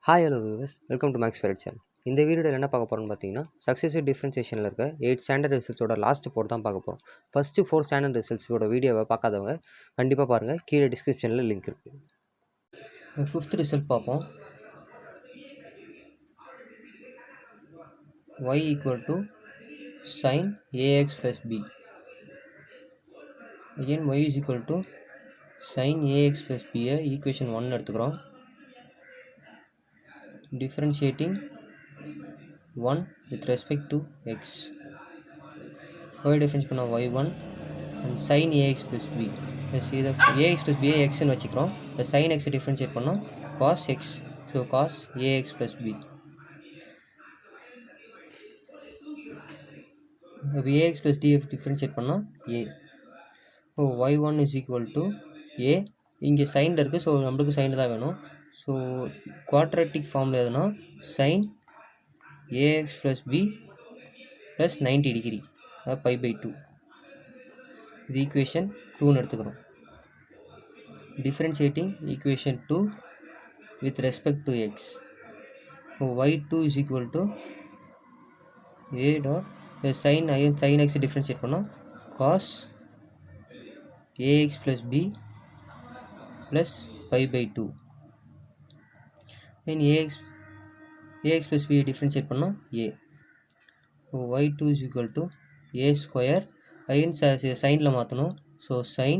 Hi hello viewers, welcome to Max Ferret channel. இந்த வீடியோவில் என்ன பார்க்க போகிறோம்னு பார்த்தீங்கன்னா, சக்ஸஸிவ் டிஃப்ரென்சியேஷனில் இருக்க 8 ஸ்டாண்டர்ட் ரிசல்ட்ஸோட லாஸ்ட் 4 தான் பார்க்க போகிறோம். ஃபஸ்ட்டு 4 ஸ்டாண்டர்ட் ரிசல்ட்ஸோட வீடியோவை பார்க்காதவங்க கண்டிப்பாக பாருங்கள், கீழே டிஸ்கிரிப்ஷனில் லிங்க் இருக்குது. ஃபிஃப்த் ரிசல்ட் பார்ப்போம். y equal to sine ax plus b. again y is equal to sin ax plus b equation 1 எடுத்துக்கிறோம். differentiating 1 with respect to x. y difference பண்ணால் y1 and sin ax plus b. இதை ax plus b x ன்னு வச்சுக்கிறோம். sin x differentiate பண்ணால் cos x, so cos ax plus b. ax plus df differentiate பண்ணால் a. So y1 is equal to a. இங்கே சைனில் இருக்குது, so நம்மளுக்கு சைனில் தான் வேணும். ஸோ குவாட்ரேட்டிக் ஃபார்மில் எதுனா sin ax plus b plus 90 degree, அதாவது பை பை 2. இது ஈக்குவேஷன் 2ன்னு எடுத்துக்கிறோம். Differentiating equation 2 with respect to x. y2 is equal to a dot sin x differentiate பண்ணால் cos ax plus b plus pi by 2. then ax plus b differentiate பண்ணால் a. y2 is equal to a square. again சைனில் மாற்றணும். So sin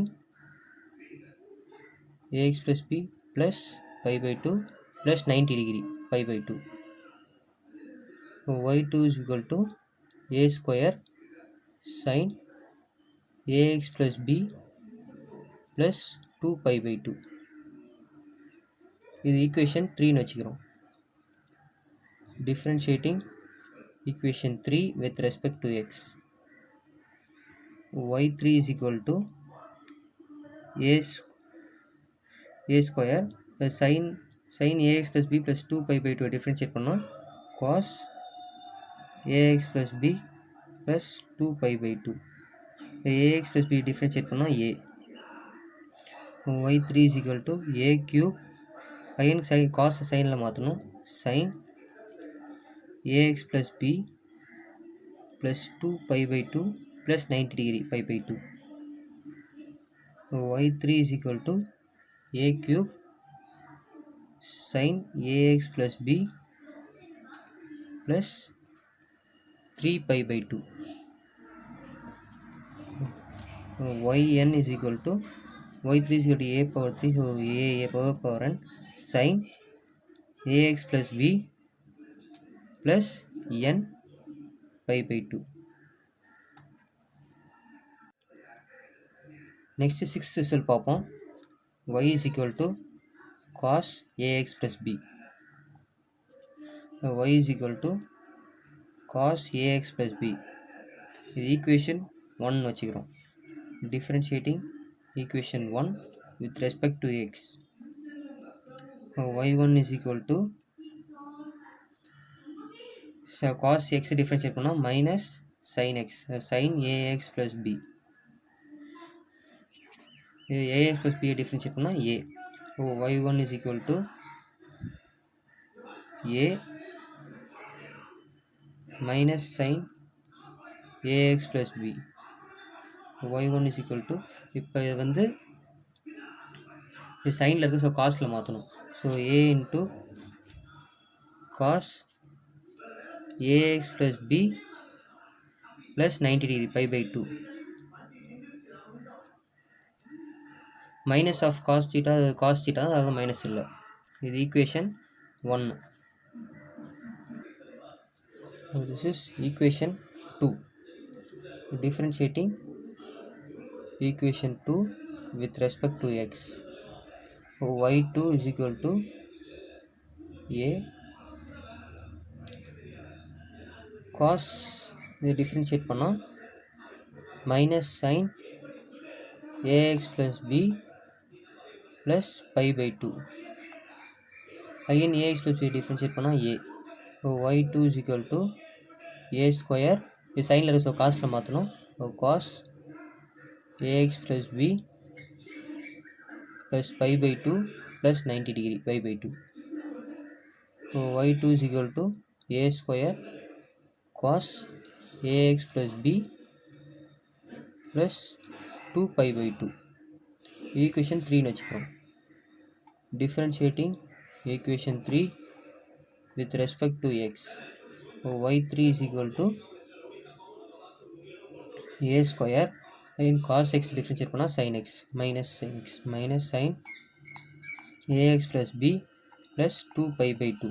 ax plus b plus pi by 2 plus 90 degree pi by 2. y2 is equal to a square sin ax plus b plus 2 pi by 2. இது equation 3ன்னு வச்சுக்கிறோம். Differentiating equation 3 with respect to x. y3 is equal to a square sin ax plus b plus 2 pi by 2 differentiate பண்ணோம் cos ax plus b plus 2 pi by 2. ax plus b differentiate பண்ணோம் a. y3 is equal to a cube. again cos சைனில் மாற்றணும். sin ax plus b plus 2 pi by 2 plus 90 degree pi by 2. y3 is equal to a cube sin ax plus b plus 3 pi by 2. yn is equal to y3 is equal to a power 3, so a power n sin ax plus b plus n pi by 2. next 6th result பார்ப்போம். y is equal to cos ax plus b. y is equal to cos ax plus b. இது equation 1 வச்சுக்கிறோம். Differentiating equation 1 with respect to x. y1 is equal to cos x differentiate பண்ணால் minus sin x, sin ax plus b. ax plus b differentiate பண்ணால் a. y1 is equal to a minus sin ax plus b. y1 is equal to, இப்போ இது வந்து இது சைனில் இருக்குது, so castle மாற்றணும். So a into cos ax plus b plus 90 degree pi by 2. minus of cos theta அதாவது minus இல்லை. இது equation 1. this is equation 2. differentiating equation 2 with respect to x. y2 is equal to a cos, இது differentiate பண்ணால் minus sin ax plus b plus pi by 2. again ax plus b differentiate பண்ணால் a. y2 is equal to a square, இது சைனில் இருக்குது, so castle மாற்றணும். cos ax plus b plus pi by 2 plus 90 degree pi by 2. So y2 is equal to a square cos ax plus b plus 2 pi by 2. Equation 3 வச்சுக்கிறோம். Differentiating equation 3 with respect to x. So y3 is equal to a square in cos x differentiate பண்ணா sin x minus sin ax plus b plus 2 pi by 2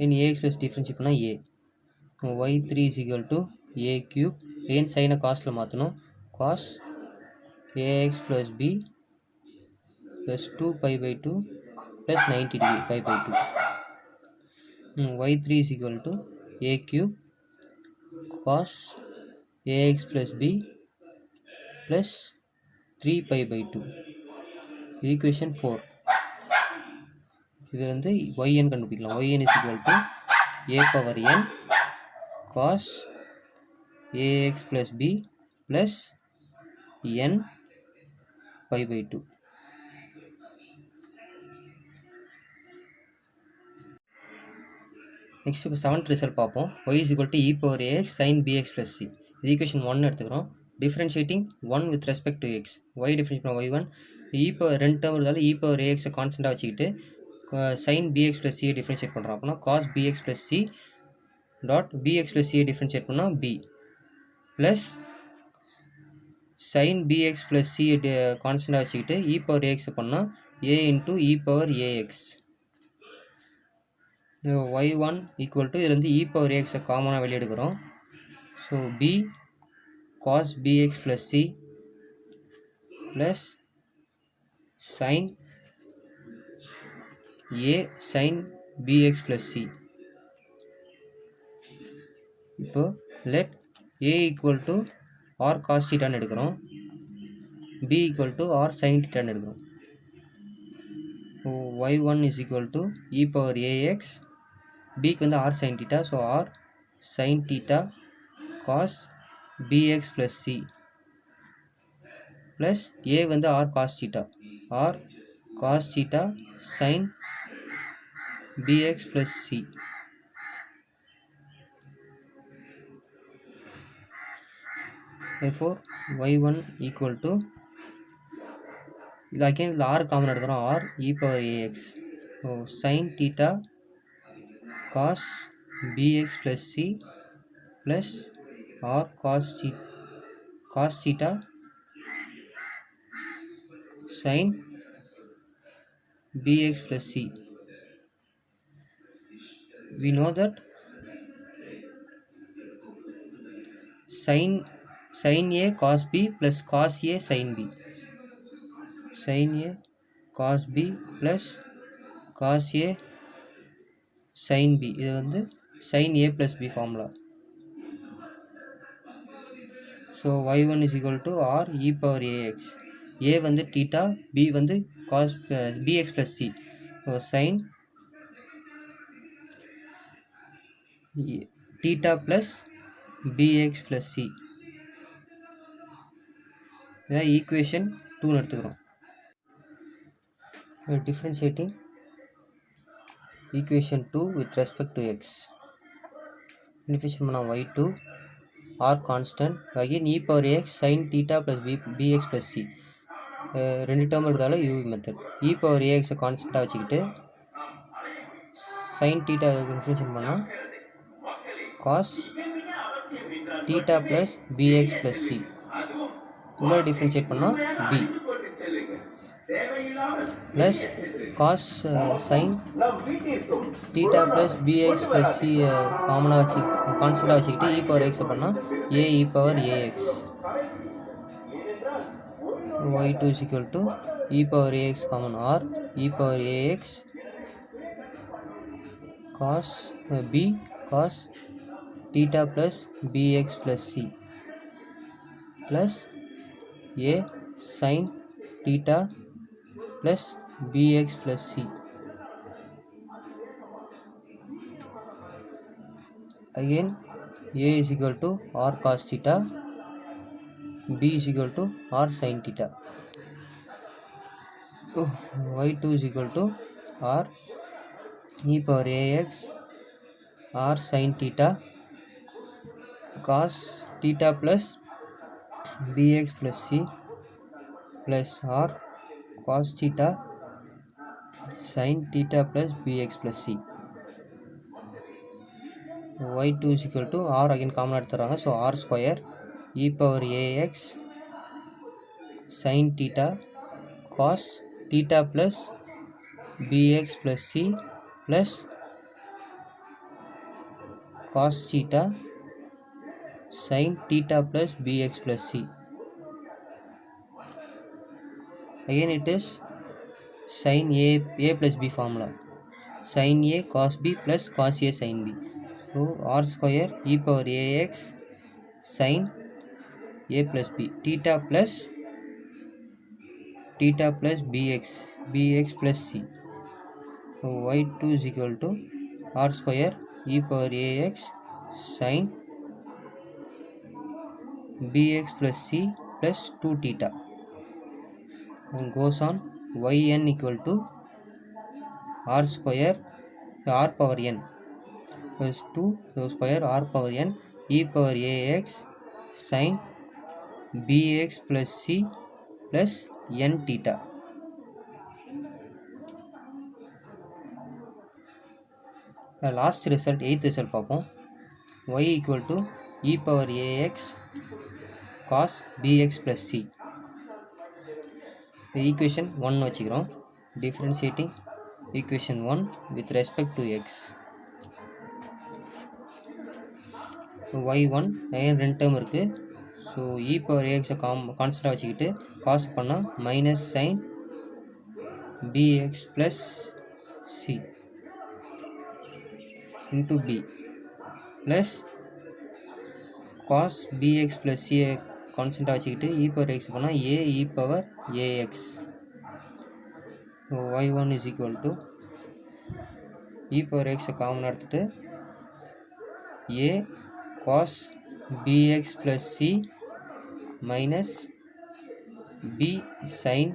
in ax plus differentiate பண்ணா a. y3 is equal to a cube again sin cosல மாற்றணும் cos ax plus b plus 2 pi by 2 plus 90 degree pi by 2. y3 is equal to a cube cos ax plus b plus 3 pi by 2. Equation 4. இது வந்து yn கண்டுபிடிக்கலாம். yn is equal to a power n cos ax plus b plus n pi by 2. Next இப்போ 7th result பார்ப்போம். y is equal to e power ax sin bx plus c. இது equation 1 எடுத்துக்கிறோம். Differentiating 1 with respect to x. y differentiate பண்ண y1 e power 2 term இருந்தாலும் e power ax கான்ஸ்டண்டாக வச்சுக்கிட்டு sin bx plus c differentiate பண்ணுறோம். அப்படின்னா cos bx plus c dot bx plus c differentiate பண்ணால் b plus sin bx plus c கான்ஸ்டண்டாக வச்சுக்கிட்டு e power ax பண்ணால் a into e power ax. y1 equal to இதில் வந்து e power ax காமனாக வெளியெடுக்கிறோம். So b cos bx plus c plus sin a sin bx plus c. இப்போ let a equal to r cos theta எடுக்கிறோம், b equal to r sin theta எடுக்கிறோம். So y1 is equal to e power ax, b க்கு வந்து r sin theta, so r sin theta cos bx plus c plus a வந்து r cos theta, r cos theta sin bx plus c. Therefore y1 equal to இது again இதில் r common எடுக்கிறோம், r e power ax. So sin theta cos bx plus c plus r cos theta sin bx plus c. We know that sin a cos b plus cos a sin b, sin a cos b plus cos a sin b, இது வந்து sin a plus b formula. So y1 is equal to r e power ax, a வந்து theta, b வந்து cos bx plus c. So sin theta plus bx plus c. இதான் equation 2 எடுத்துக்கிறோம். Differentiating equation 2 with respect to x. Differentiation பண்ணால் y2 r constant again e power ax sin theta plus bx plus c. ரெண்டு term எடுத்தாலும் u method. e power ax கான்ஸ்டண்ட்டாக வச்சுக்கிட்டு sin theta differentiate பண்ணால் cos theta plus bx plus c. இன்னொரு differentiate பண்ணால் b plus cos sin theta plus bx plus c காமனாக வச்சு கான்ஸ்டண்ட்டாக வச்சுக்கிட்டு e power x பண்ணால் a e power ax. y2 is equal to e power ax common r e power ax cos b cos theta plus bx plus c plus a sin theta plus bx plus c. Again a is equal to r cos theta, b is equal to r sin theta. y2 is equal to r e power ax r sin theta cos theta plus bx plus c plus r cos theta sin theta plus bx plus c. y2 is equal to r again common எடுத்துறாங்க. So r square e power ax sin theta cos theta plus bx plus c plus cos theta sin theta plus bx plus c. Again it is sin a plus b formula. Sin a cos b plus cos a sin b. So r square e power ax sin a plus b theta plus bx plus c. So y2 is equal to r square e power ax sin bx plus c plus 2 theta, and goes on yn equal to r square r power n plus 2 square r power n e power ax sin bx plus c plus n theta. Last result, 8th result பார்ப்போம். y equal to e power ax cos bx plus c. equation 1 வச்சுக்கிறோம். differentiating equation 1 with respect to x. y1 again 2 term இருக்கு. So e power ax கான்ஸ்டண்ட்டாக வச்சுக்கிட்டு காஸ் பண்ணால் minus sine bx plus c into b plus cos bx plus c கான்ஸ்டண்ட்டாக வச்சுக்கிட்டு e power x பண்ணால் a e power ax. y1 is equal to e power x காமனாக எடுத்துகிட்டு a cos bx plus c minus b sin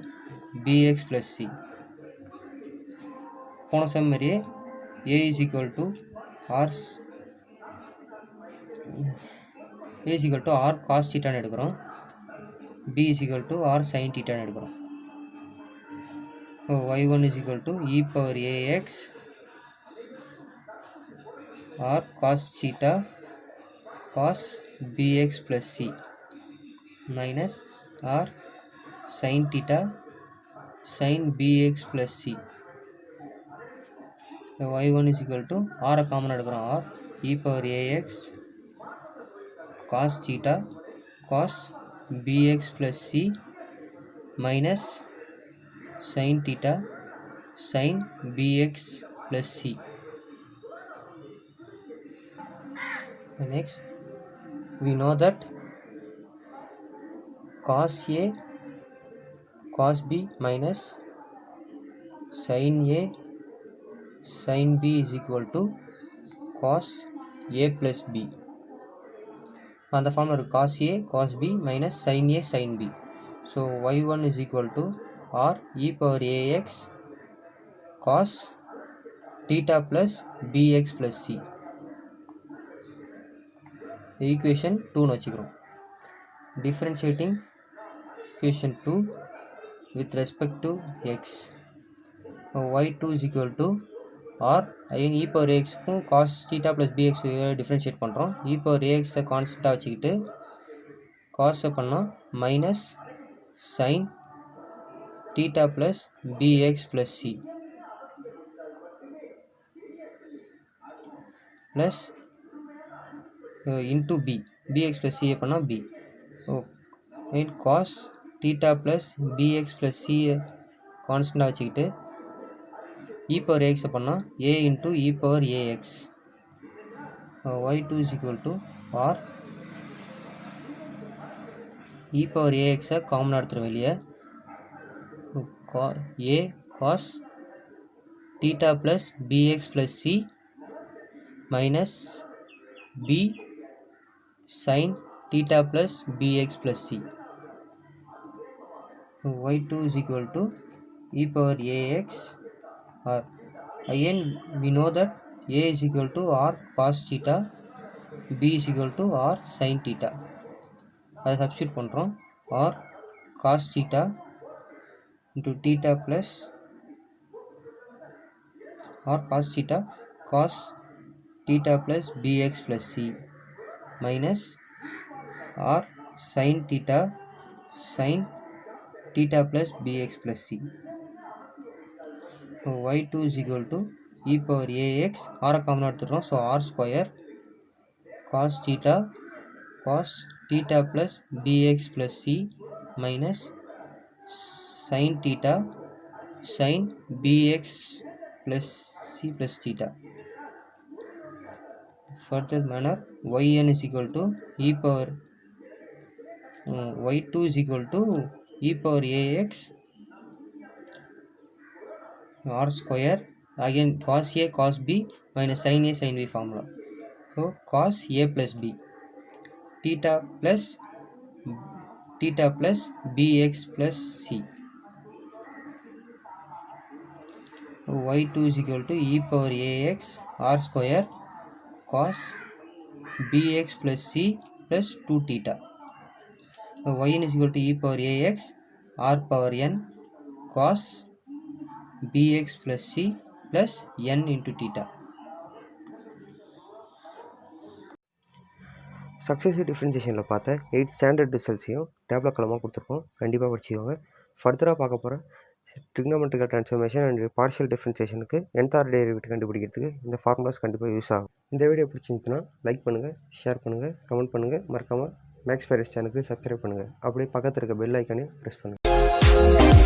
bx plus c. போன some மாதிரியே a is equal to r cos theta எடுக்கிறோம், b is equal to r sin theta எடுக்கிறோம். y1 is equal to e power ax r cos theta cos bx plus c minus r sin theta sin bx plus c. y1 is equal to r common எடுக்கிறோம், r e power ax cos theta cos bx plus c minus sin theta sin bx plus c. Next we know that cos a cos b minus sin a sin b is equal to cos a plus b. அந்த ஃபார்மில் இருக்குது cos a cos b minus sin a sin b. So y1 is equal to r e power ax cos theta plus bx plus c. equation 2 வச்சுக்கிறோம். differentiating equation 2 with respect to x. y2 is equal to r again e power ax க்கும் cos theta plus bx differentiate பண்ணுறோம். e power ax கான்ஸ்டண்ட்டாக வச்சுக்கிட்டு காஸை பண்ணால் minus sin theta plus bx plus c plus into b bx plus c பண்ணால் b. cos theta plus bx plus c கான்ஸ்டண்ட்டாக வச்சுக்கிட்டு e power ax பண்ணால் a into e power ax. y2 is equal to r e power ax காமனாக எடுத்துரும் வெளியே, a cos theta plus bx plus c minus b sin theta plus bx plus c. y2 is equal to e power ax or again we know that a is equal to r cos theta, b is equal to r sin theta. அதை substitute பண்ணுறோம். r cos theta into theta plus r cos theta cos theta plus bx plus c minus r sin theta sin theta plus bx plus c. So y2 is equal to e power ax, r common எடுத்துக்கிறோம். So r square cos theta plus bx plus c minus sin theta sin bx plus c plus theta. Further manner, yn is equal to e power y2 is equal to e power ax r square, again cos a cos b minus sin a sin b formula. So cos a plus b theta plus bx plus c. So y2 is equal to e power ax r square cos bx plus c plus 2 theta. So yn is equal to e power ax r power n cos bx plus c plus n into theta. Successive டிஃப்ரென்சியேஷனில் பார்த்த 8 standard ரிசல்ட்ஸையும் tablet கலமாக கொடுத்துருக்கோம். கண்டிப்பாக படிச்சுக்கோங்க. ஃபர்தராக பார்க்க போகிற trigonometrical transformation and partial டிஃப்ரென்சியேஷனுக்கு nth order derivative கண்டுபிடிக்கிறதுக்கு இந்த ஃபார்முலாஸ் கண்டிப்பாக யூஸ் ஆகும். இந்த வீடியோ பிடிச்சிருந்துச்சுன்னா லைக் பண்ணுங்கள், ஷேர் பண்ணுங்கள், கமெண்ட் பண்ணுங்கள். மறக்காமல் மேக்ஸ் பேரஸ் சேனலுக்கு சப்ஸ்கிரைப் பண்ணுங்கள். அப்படியே பக்கத்தில் இருக்க பெல் ஐக்கானே ப்ரெஸ் பண்ணுங்கள்.